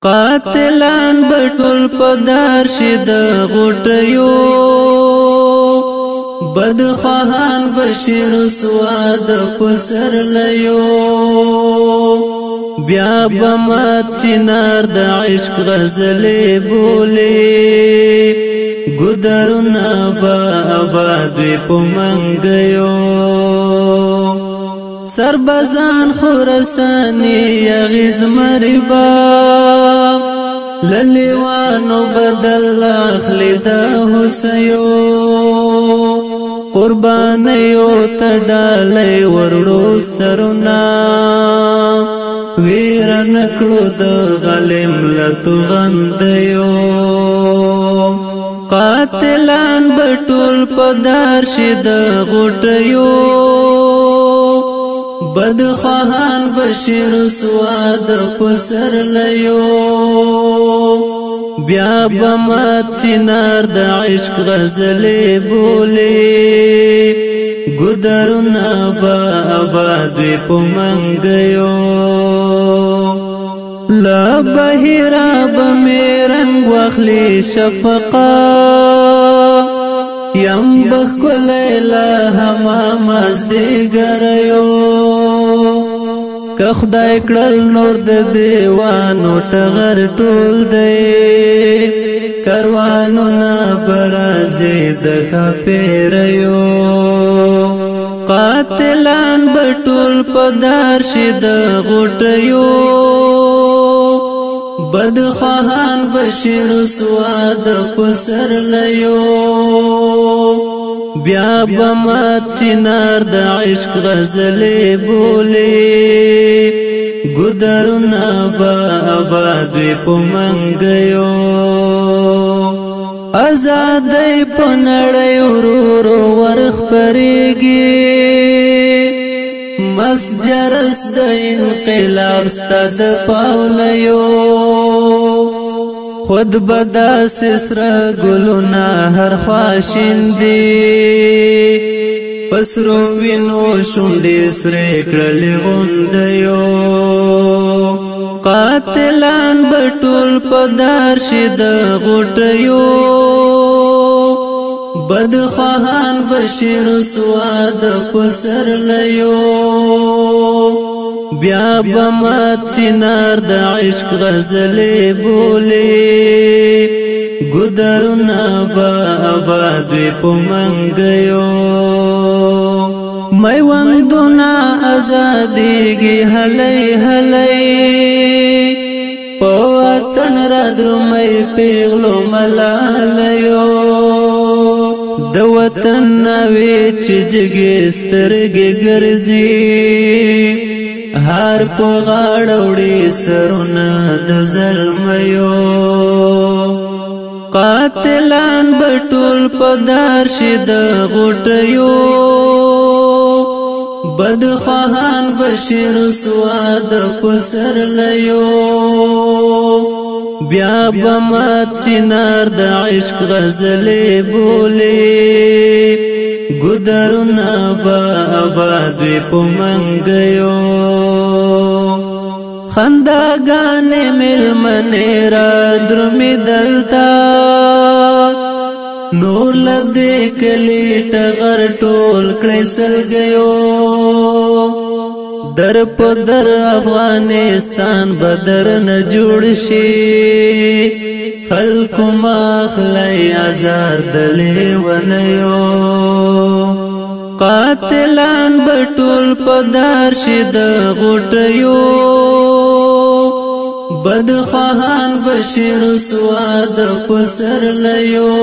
قاتلان بټول پدار شي د غټیو بدخواهان بشیر سواد پسر لیو بیا بمات چنار د عشق غزلی بولی گدرنا با آبادوی پمنگیو سربازان خورسانی یغیز مریبا للیوانو بدل اخلی دا حسیو قربانیو تډالی ورړو سرنا ویر نکړو د غلم لتو غندیو قاتلان بټول پدار شي د غټیو بدخواهان بشیر سواد پسر لیو بیا بمات چنار د عشق غزلی بولی گدرنا با آبادوی پمنگیو لا بحیرا بمیرنگ وخلی شفقا یم بخکلی لا همام از دیگریو که خدای کړل نور د دیوانو ټغر ټول دی کاروانو نا برازي د خپیریو قاتلان بټول پدار شي د غټیو بدخواهان بشیر سواد پسر لیو بیا بمات چنار د عشق غزلی بولی گدرنا با آبادوی پمنگیو ازادی پنړی ورورو ورخ پریږي مسجرس د انقلاب ستاد پاولیو خود بدا سسرا گلونا هر خواشین دی پسرو وینو شونډې سرې کړلې غونډیو قاتلان بټول پدار شي د غټیو بدخواهان بشیر سواد پسر لیو بیا بمات چنار د عشق غزلی بولی گدرنا با آبادوی پمنگیو میوندونا ازادیگی حلی حلی پواتن را درمی پیغلو ملالیو د وطن نوی چې جګې سترګې ګرځي هر په غاړه وړي سرونه د ظلمیو قاتلان بټول پدار شي د غټیو بدخواهان بشیر سواد پسر لیو بیا بمات چنار د عشق غزلی بولی گدرنا با آبادوی پمنگیو خنداگانی ملمنی را درمی دلتا نور لدی کلی ټغر ټول کړی سلګیو در پدر افغانستان بدر نه جوړ شي خلکو مخلی آزاد دلی ونیو قاتلان بټول پدار شي د غټیو بدخواهان بشیر سواد پسر لیو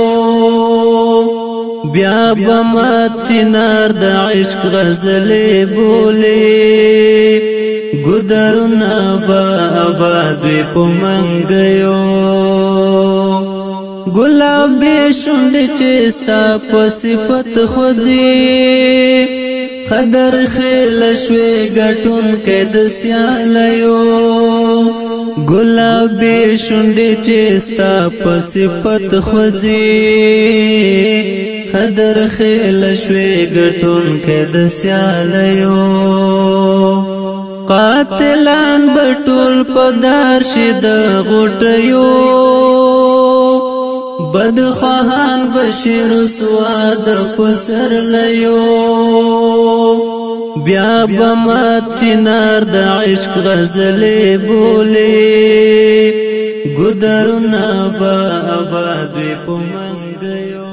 بیا بمات چنار د عشق غزلی بولی گدرنا با آبادوی پمنگیو گلابی شونډې چې ستا په صفت خوځي خدر خیل شوي ګټون کې د سیالیو گلابی شونډې چې ستا په صفت خوځي خدر خیل شوي ګټون کې د سیالیو قاتلان بټول پدار شي د غټیو بدخواهان بشیر سواد پسر لیو بیا بمات چنار د عشق غزلې بولې ګدرونه با آباد په منګیو